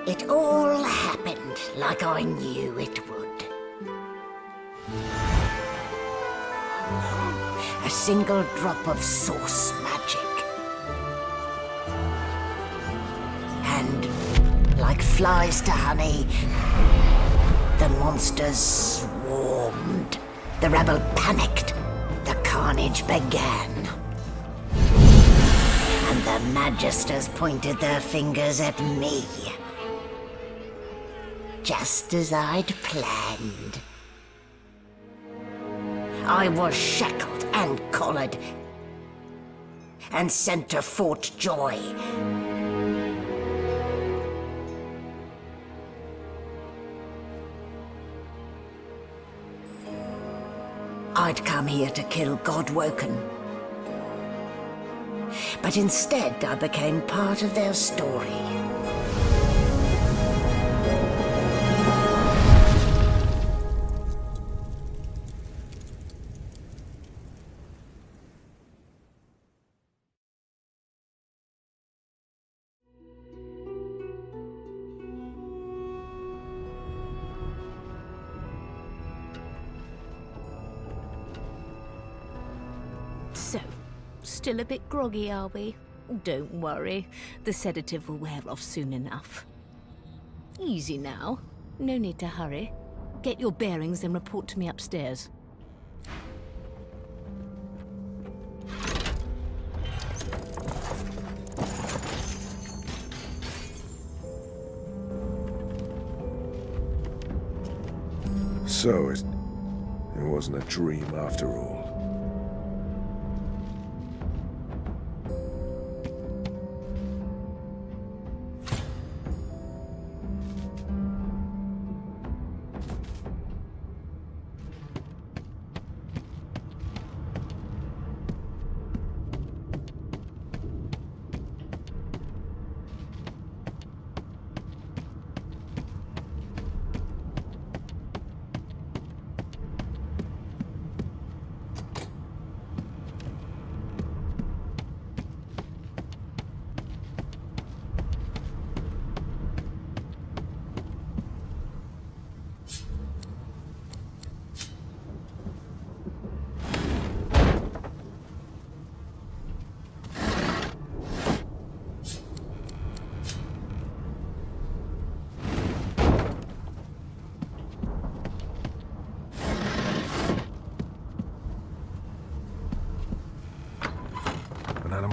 It all happened like I knew it would. A single drop of source magic. And, like flies to honey, the monsters swarmed. The rebel panicked. The carnage began. And the Magisters pointed their fingers at me. Just as I'd planned. I was shackled and collared and sent to Fort Joy. I'd come here to kill Godwoken. But instead I became part of their story. So, still a bit groggy, are we? Don't worry, the sedative will wear off soon enough. Easy now, no need to hurry. Get your bearings and report to me upstairs. So it wasn't a dream after all.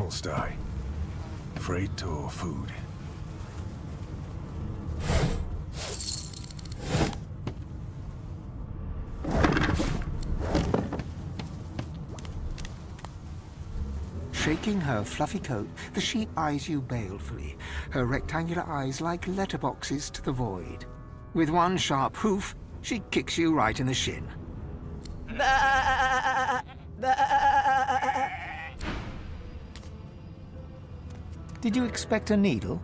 I'll stay. Freight or food? Shaking her fluffy coat, the sheep eyes you balefully, her rectangular eyes like letterboxes to the void. With one sharp hoof, she kicks you right in the shin. Did you expect a needle?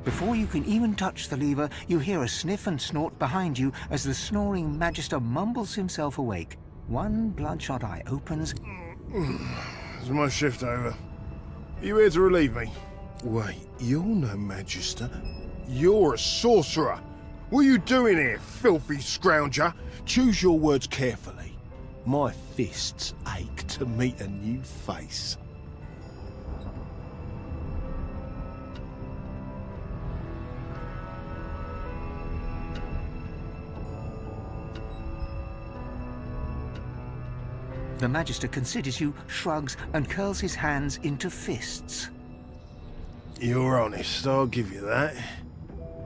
Before you can even touch the lever, you hear a sniff and snort behind you as the snoring Magister mumbles himself awake. One bloodshot eye opens. Is my shift over? Are you here to relieve me? Wait, you're no Magister. You're a sorcerer. What are you doing here, filthy scrounger? Choose your words carefully. My fists ache to meet a new face. The Magister considers you, shrugs, and curls his hands into fists. You're honest, I'll give you that.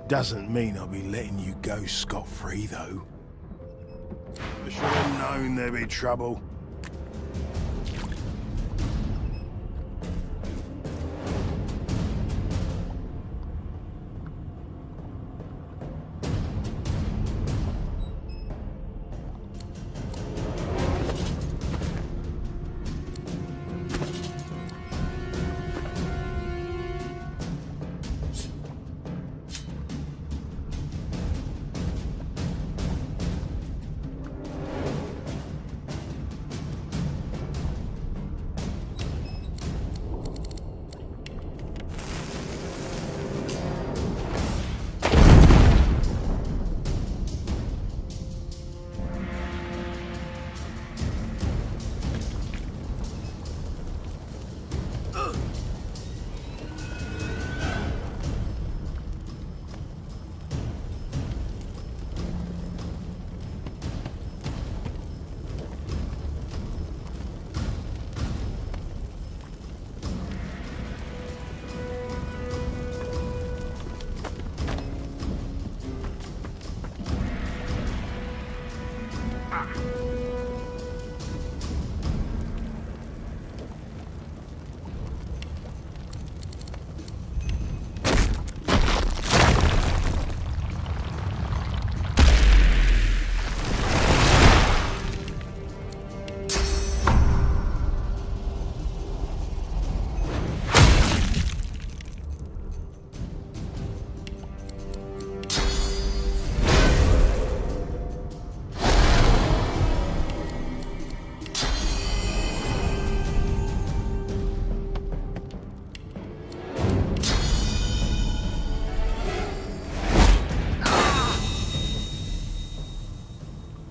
Doesn't mean I'll be letting you go scot-free, though. I should have known there'd be trouble.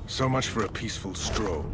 So much for a peaceful stroll.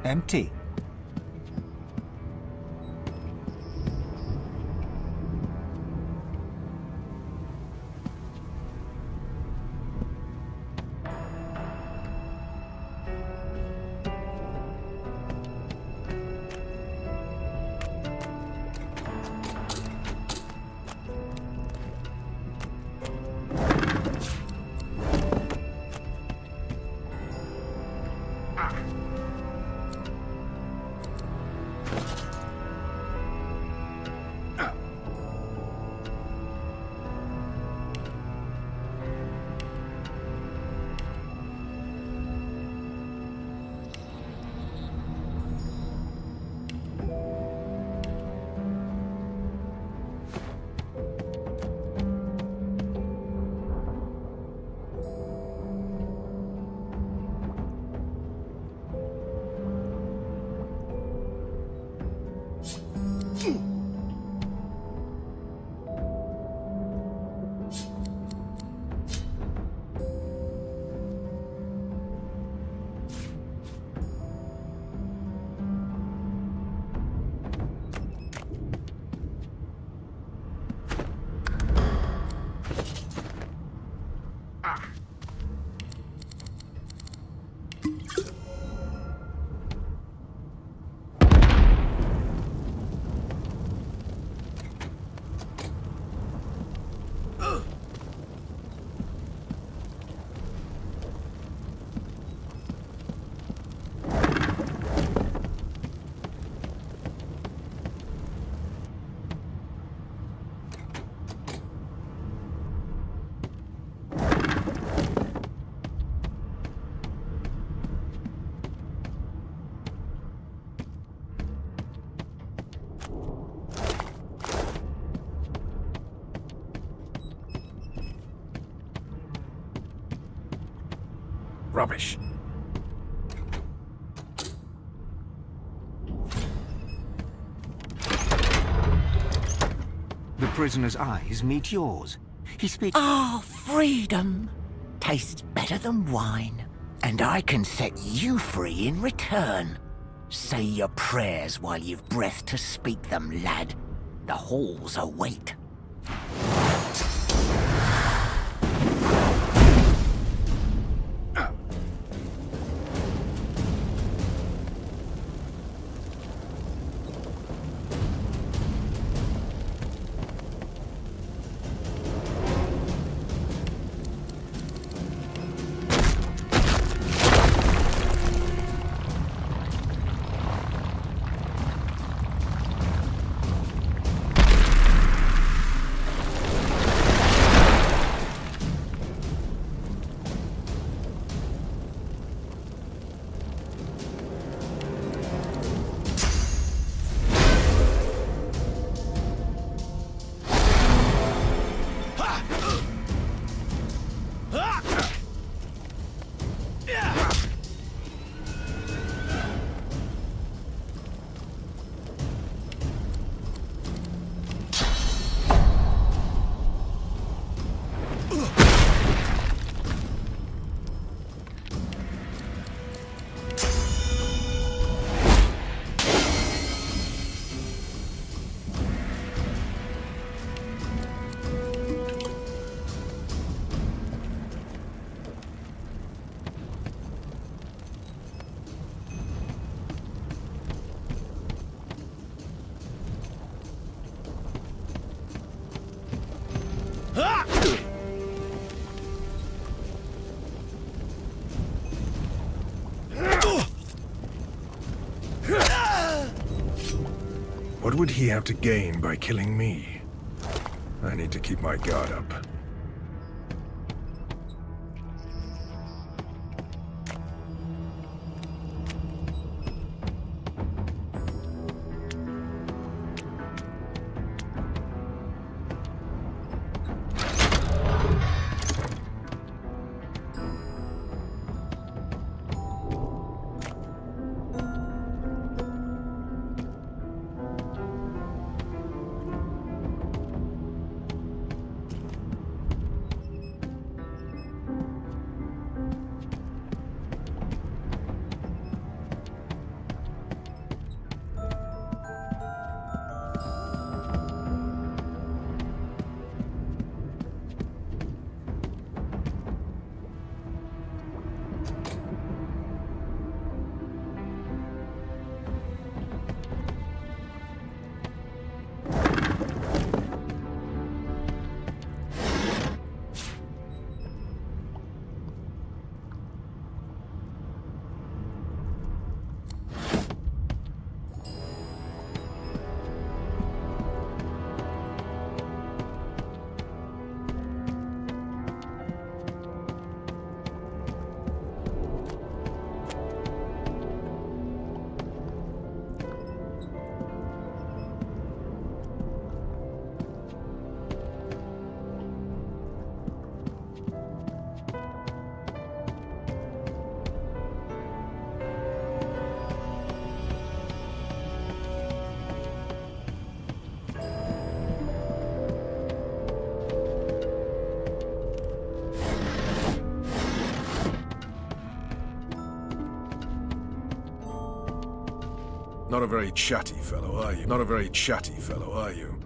Empty. Rubbish. The prisoner's eyes meet yours. He speaks. Ah, freedom tastes better than wine. And I can set you free in return. Say your prayers while you've breath to speak them, lad. The halls await. What would he have to gain by killing me? I need to keep my guard up. Not a very chatty fellow, are you? Not a very chatty fellow, are you?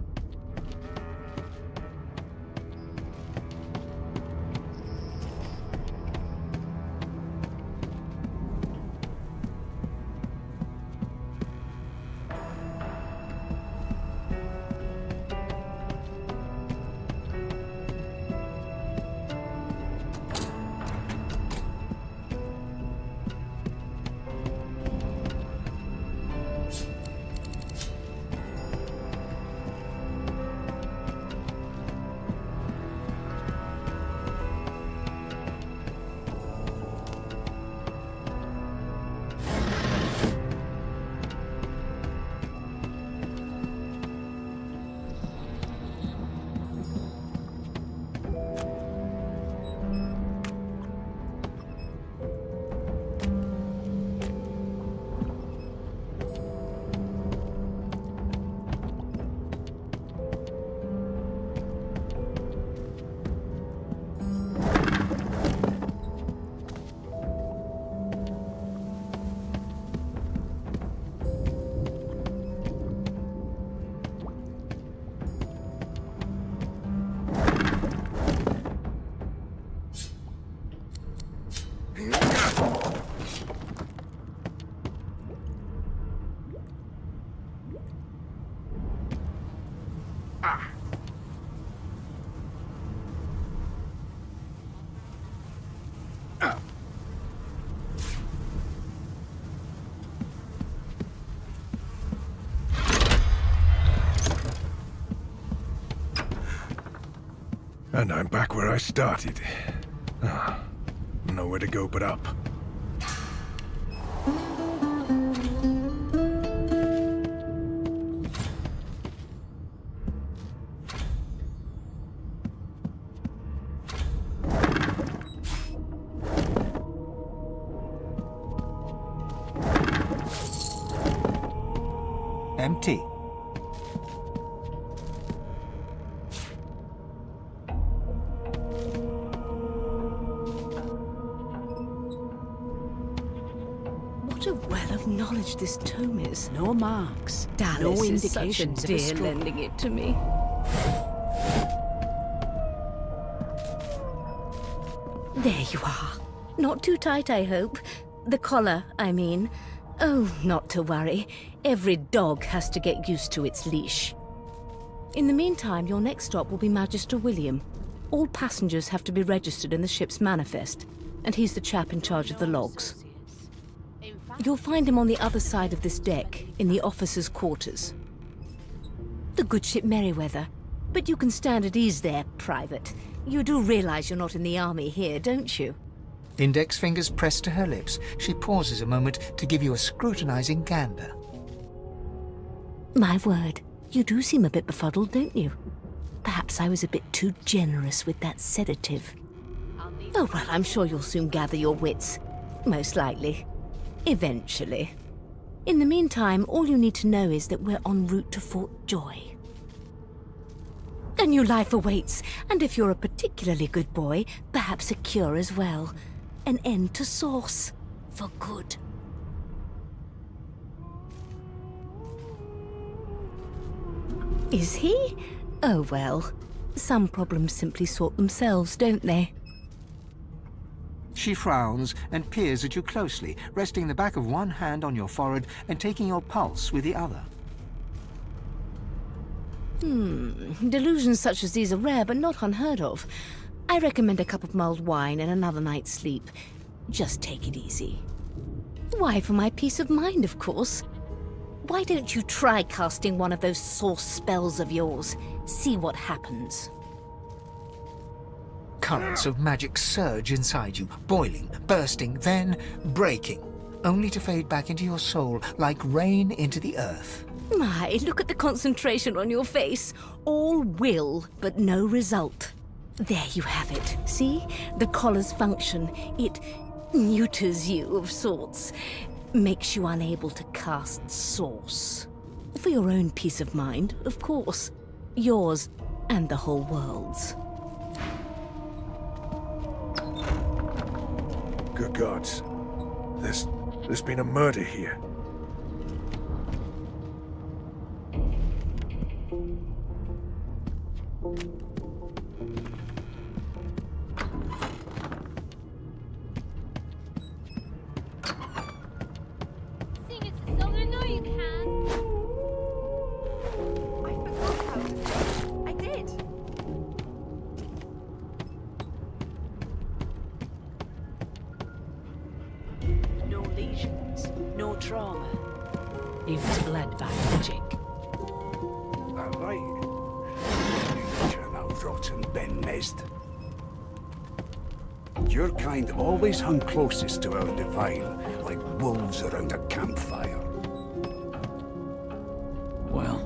And I'm back where I started. Nowhere to go but up. Empty. What a well of knowledge this tome is. No marks, Dallas no is such a indications of a dear struggle. lending it to me. There you are. Not too tight, I hope. The collar, I mean. Oh, not to worry. Every dog has to get used to its leash. In the meantime, your next stop will be Magister William. All passengers have to be registered in the ship's manifest, and he's the chap in charge of the logs. You'll find him on the other side of this deck, in the officers' quarters. the good ship Merryweather. But you can stand at ease there, Private. You do realize you're not in the army here, don't you? Index fingers pressed to her lips, she pauses a moment to give you a scrutinizing gander. My word, you do seem a bit befuddled, don't you? Perhaps I was a bit too generous with that sedative. Oh, well, I'm sure you'll soon gather your wits. Most likely. Eventually. In the meantime, all you need to know is that we're en route to Fort Joy. A new life awaits, and if you're a particularly good boy, perhaps a cure as well. An end to Sauce. For good. Is he? Oh well. Some problems simply sort themselves, don't they? She frowns and peers at you closely, resting the back of one hand on your forehead and taking your pulse with the other. Delusions such as these are rare, but not unheard of. I recommend a cup of mulled wine and another night's sleep. Just take it easy. Why, for my peace of mind, of course. Why don't you try casting one of those Sauce spells of yours? See what happens. Currents of magic surge inside you, boiling, bursting, then breaking, only to fade back into your soul like rain into the earth. My, look at the concentration on your face. All will, but no result. There you have it. See? The collar's function. It neuters you of sorts. Makes you unable to cast Sauce. For your own peace of mind, of course. Yours and the whole world's. Good gods. There's been a murder here. Sing us a song, I know you can. I forgot how to sing. I did. No lesions, no trauma. He was bled by magic. That right? You turn out rotten, Ben Mist. Your kind always hung closest to our divine, like wolves around a campfire. Well,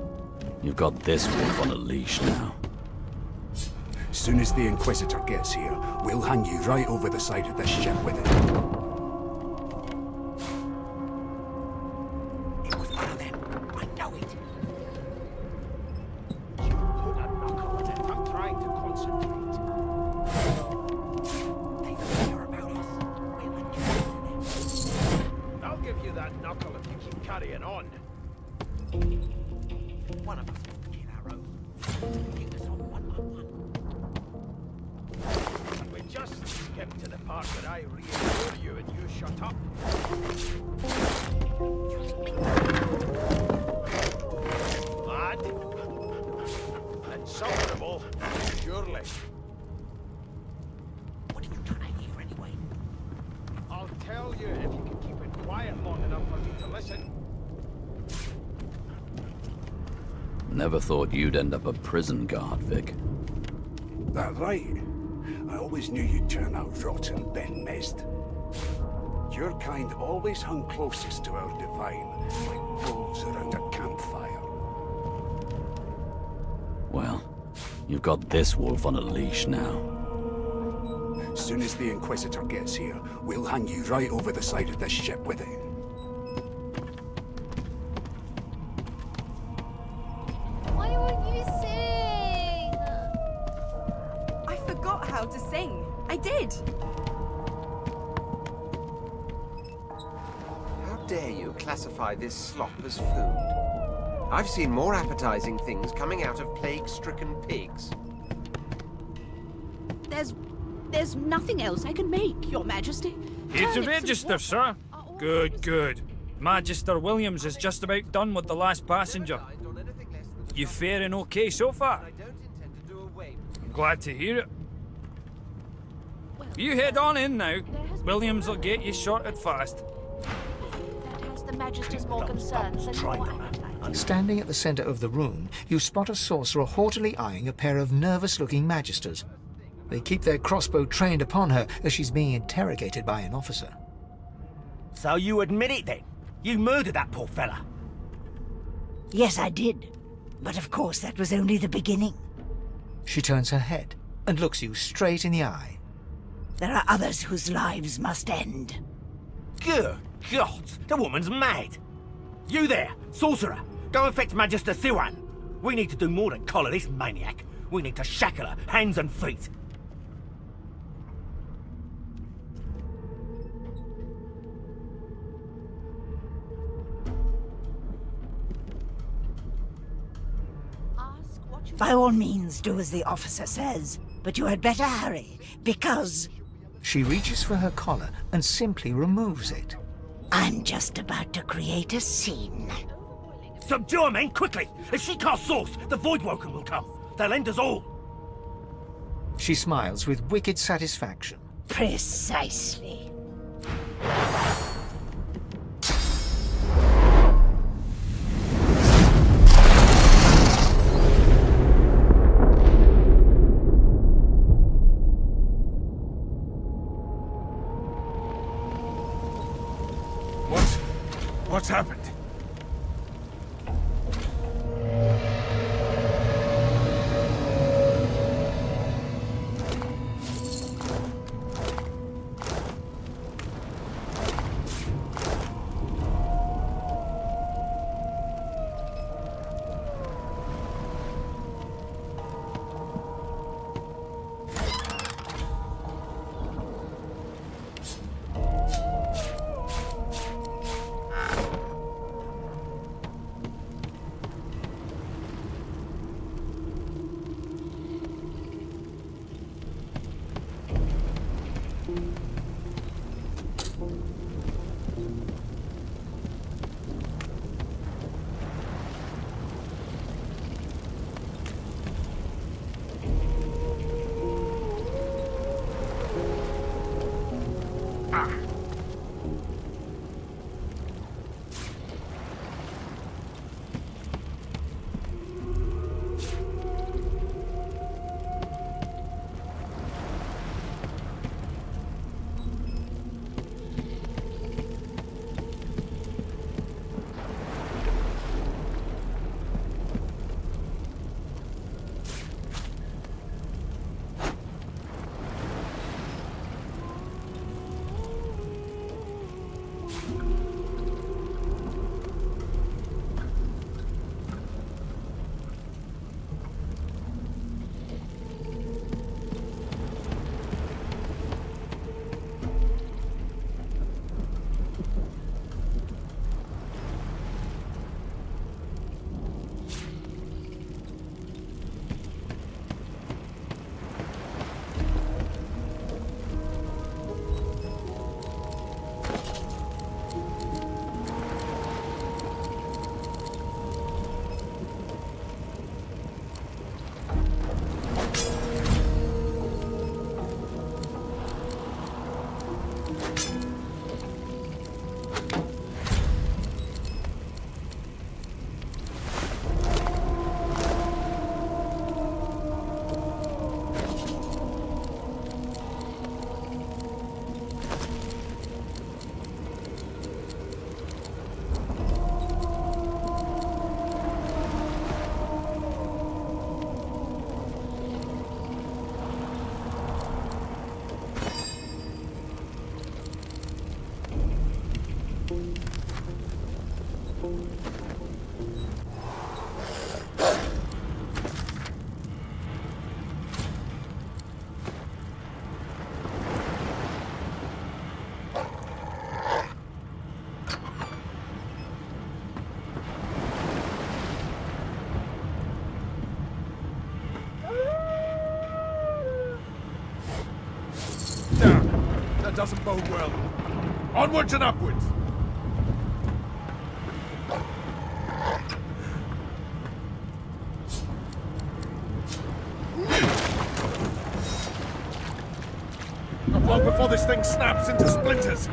you've got this wolf on a leash now. Soon as the Inquisitor gets here, we'll hang you right over the side of the ship with it. It was one of them. I know it. Put a knuckle on it. I'm trying to concentrate. They don't care about us. We're the new. I'll give you that knuckle if you keep carrying on. One of us will kill our own. Keep us on 111. And we just skip to the part where I reassure you and you shut up. Mad? Insufferable, surely. What are you trying to hear anyway? I'll tell you if you can keep it quiet long enough for me to listen. Never thought you'd end up a prison guard, Vic. That right? I always knew you'd turn out rotten, Ben Mist. Your kind always hung closest to our divine, like wolves around a campfire. Well, you've got this wolf on a leash now. Soon as the Inquisitor gets here, we'll hang you right over the side of this ship with it. Why won't you sing? I forgot how to sing. I did. How dare you classify this slop as food? I've seen more appetizing things coming out of plague-stricken pigs. There's nothing else I can make, Your Majesty. Here to Turnips and register, water sir. are all Good, good. Magister Williams is just about done with the last passenger. You faring okay so far? I'm glad to hear it. You head on in now. Williams will get you sorted fast. that has the Magister's more concerned than your appetite. Standing at the center of the room, you spot a sorcerer haughtily eyeing a pair of nervous-looking magisters. They keep their crossbow trained upon her as she's being interrogated by an officer. So you admit it then? You murdered that poor fella? Yes, I did. But of course, that was only the beginning. She turns her head and looks you straight in the eye. There are others whose lives must end. Good God, the woman's mad. You there, sorcerer, go and fetch Magister Siwan. We need to do more than collar this maniac. We need to shackle her, hands and feet. By all means, do as the officer says. But you had better hurry, because... She reaches for her collar and simply removes it. I'm just about to create a scene. Subdue her, men, quickly! If she casts source, the Voidwoken will come. They'll end us all. She smiles with wicked satisfaction. Precisely. What's happened? That doesn't bode well. Onwards and upwards! Not long before this thing snaps into splinters.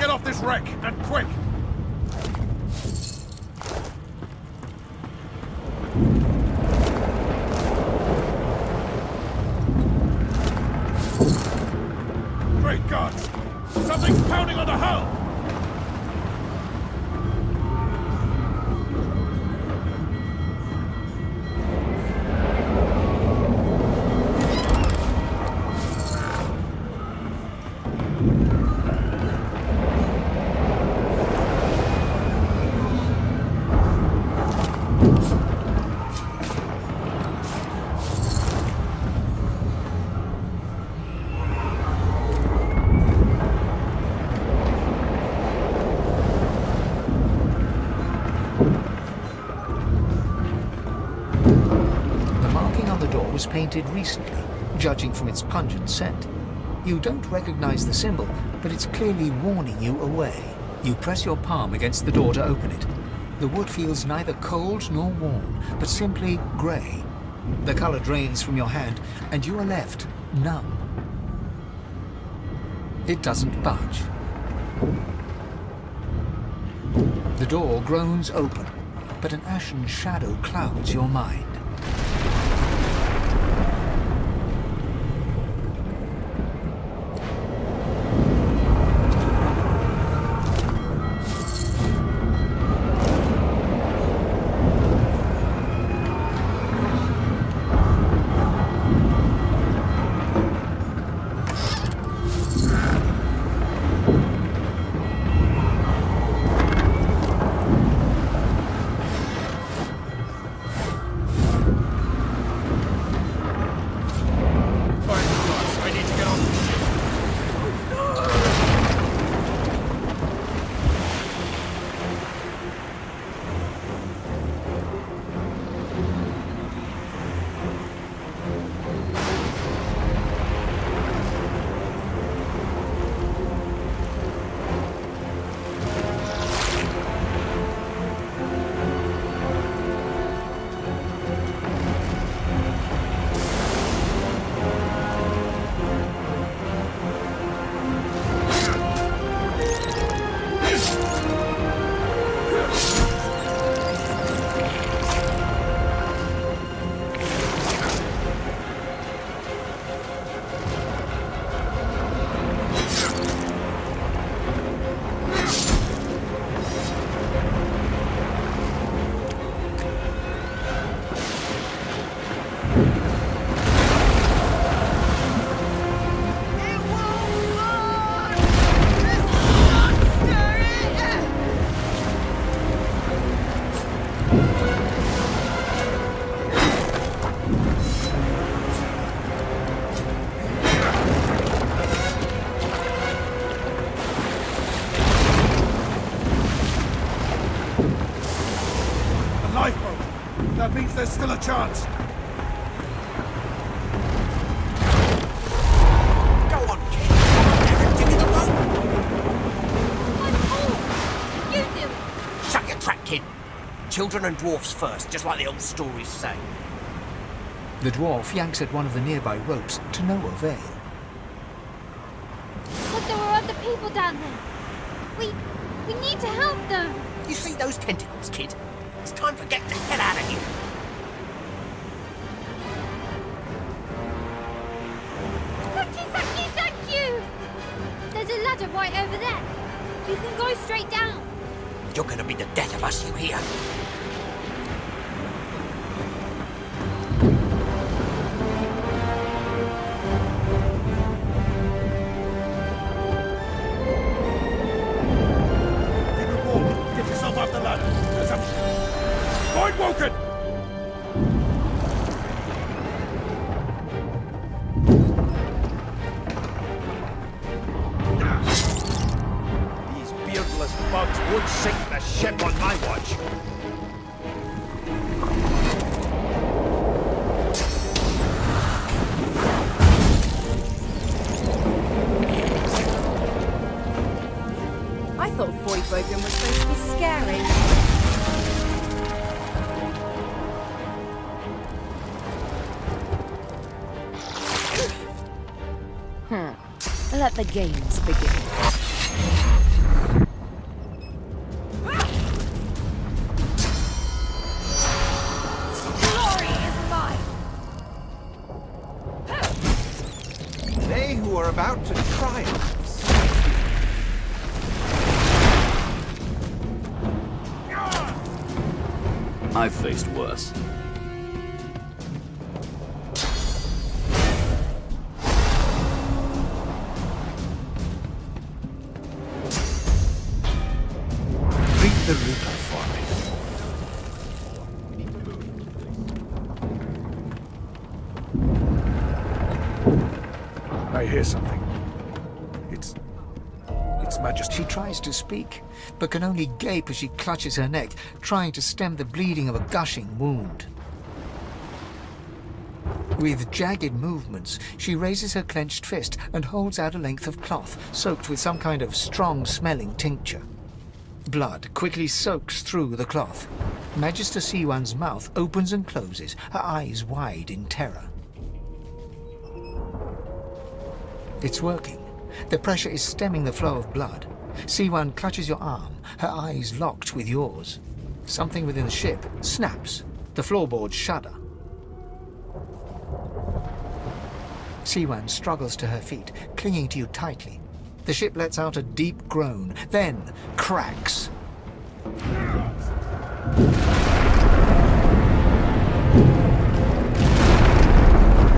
get off this wreck, and quick! Great gods! Something's pounding on the hull! Was painted recently, judging from its pungent scent. You don't recognize the symbol, but it's clearly warning you away. You press your palm against the door to open it. The wood feels neither cold nor warm, but simply grey. The color drains from your hand, and you are left numb. It doesn't budge. The door groans open, but an ashen shadow clouds your mind. That means there's still a chance. Go on, kid. Give me the rope. You do it. Shut your trap, kid. Children and dwarfs first, just like the old stories say. The dwarf yanks at one of the nearby ropes to no avail. But there were other people down there. We need to help them. You see those tentacles, kid? It's time for getting the hell out of here. Thank you! There's a ladder right over there. You can go straight down. You're gonna be the death of us, you hear? Get yourself off the ladder. There's a... Point Woken! These beardless bugs won't sink the ship on my watch. I thought Voidwoken was supposed to be scary. Let the games begin. about to triumph. I've faced worse. Beat the Reaper for me. I hear something. It's Majesty. She tries to speak, but can only gape as she clutches her neck, trying to stem the bleeding of a gushing wound. With jagged movements, she raises her clenched fist and holds out a length of cloth, soaked with some kind of strong-smelling tincture. Blood quickly soaks through the cloth. Magister Siwan's mouth opens and closes, her eyes wide in terror. It's working. The pressure is stemming the flow of blood. Siwan clutches your arm, her eyes locked with yours. Something within the ship snaps. The floorboards shudder. Siwan struggles to her feet, clinging to you tightly. The ship lets out a deep groan, then cracks.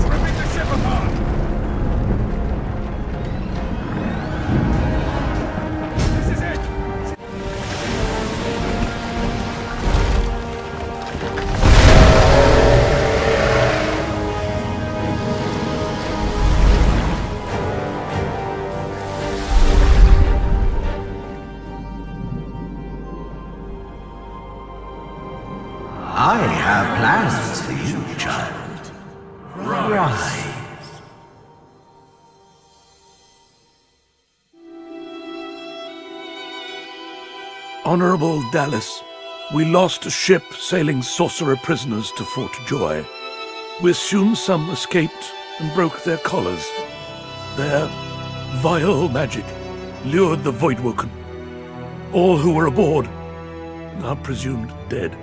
Ripping the ship apart! This is it! I have plans for you, child. Rise. Honorable Dallas, we lost a ship sailing sorcerer prisoners to Fort Joy. We assume some escaped and broke their collars. Their vile magic lured the Voidwoken. All who were aboard are presumed dead.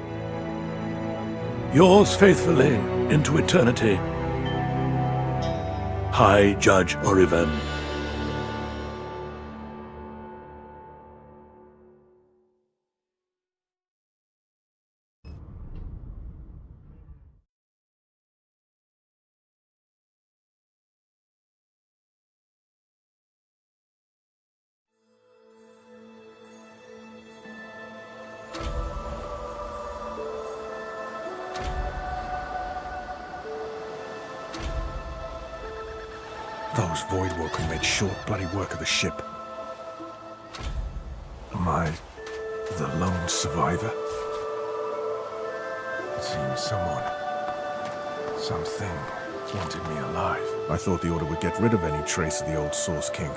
Yours faithfully into eternity, High Judge Orivan. Those Voidwoken made short bloody work of the ship. Am I the lone survivor? It seems something wanted me alive. I thought the Order would get rid of any trace of the old Source King.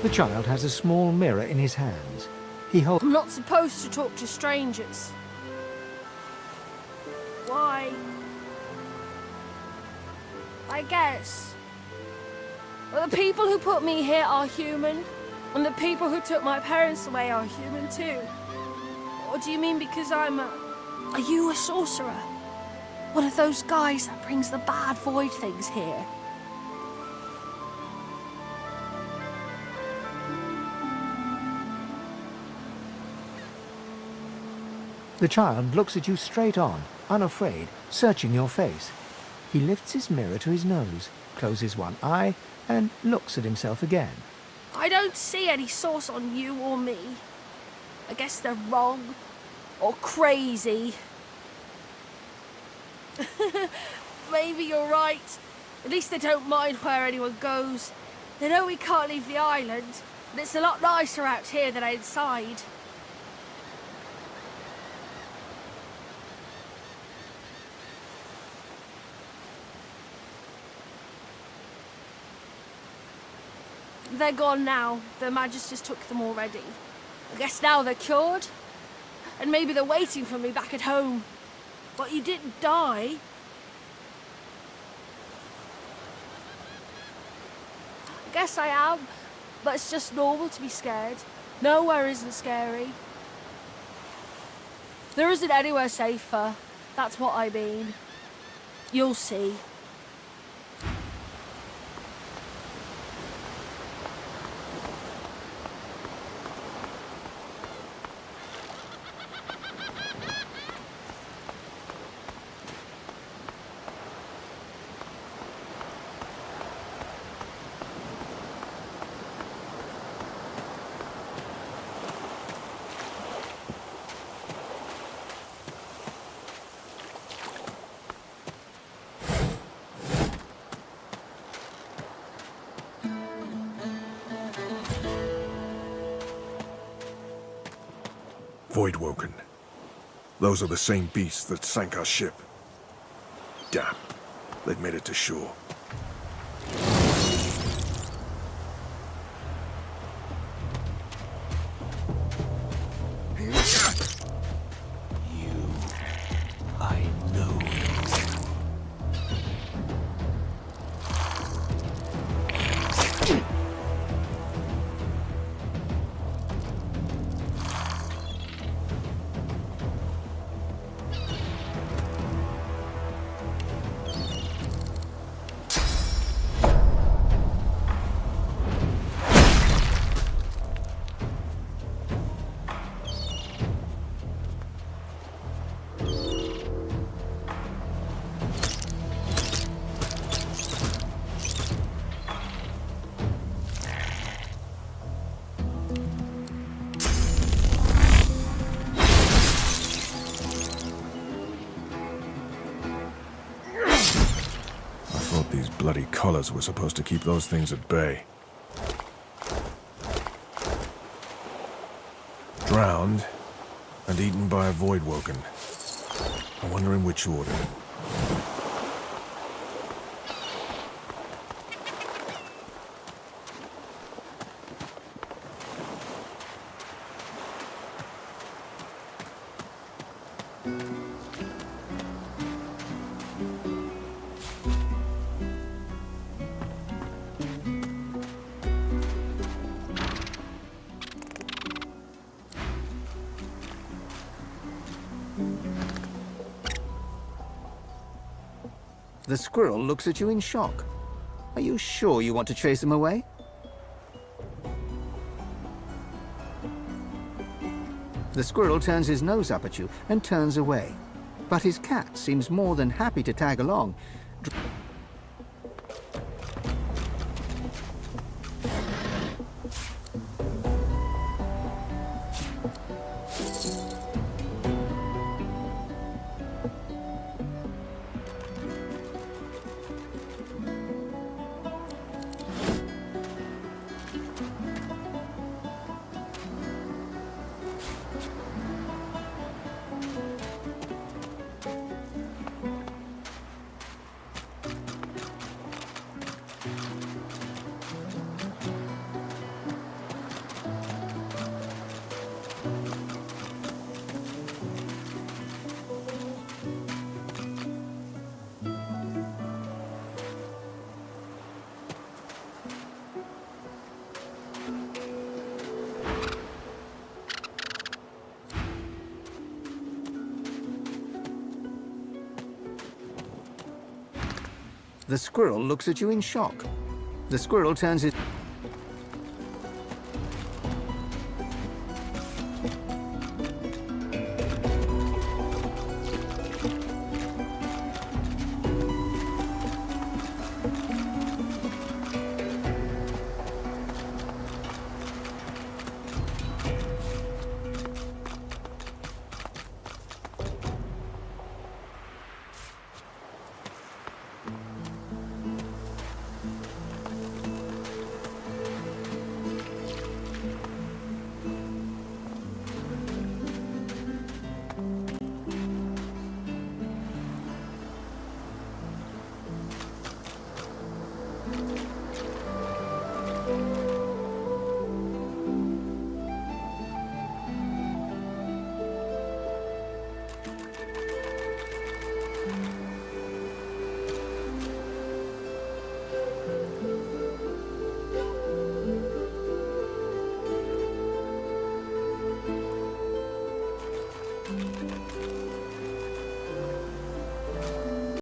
The child has a small mirror in his hands. He holds... I'm not supposed to talk to strangers. Why? I guess. Well, the people who put me here are human, and the people who took my parents away are human too. Or do you mean because I'm a... Are you a sorcerer? One of those guys that brings the bad void things here? The child looks at you straight on, unafraid, searching your face. He lifts his mirror to his nose, closes one eye, and looks at himself again. I don't see any source on you or me. I guess they're wrong, or crazy. Maybe you're right. At least they don't mind where anyone goes. They know we can't leave the island, and it's a lot nicer out here than inside. They're gone now. The Magisters took them already. I guess now they're cured. And maybe they're waiting for me back at home. But you didn't die. I guess I am. But it's just normal to be scared. Nowhere isn't scary. There isn't anywhere safer. That's what I mean. You'll see. Voidwoken. Those are the same beasts that sank our ship. Damn. They'd made it to shore. I know. These bloody collars were supposed to keep those things at bay. Drowned and eaten by a Voidwoken. I wonder in which order. The squirrel looks at you in shock. Are you sure you want to chase him away? The squirrel turns his nose up at you and turns away. But his cat seems more than happy to tag along. The squirrel looks at you in shock. The squirrel turns his...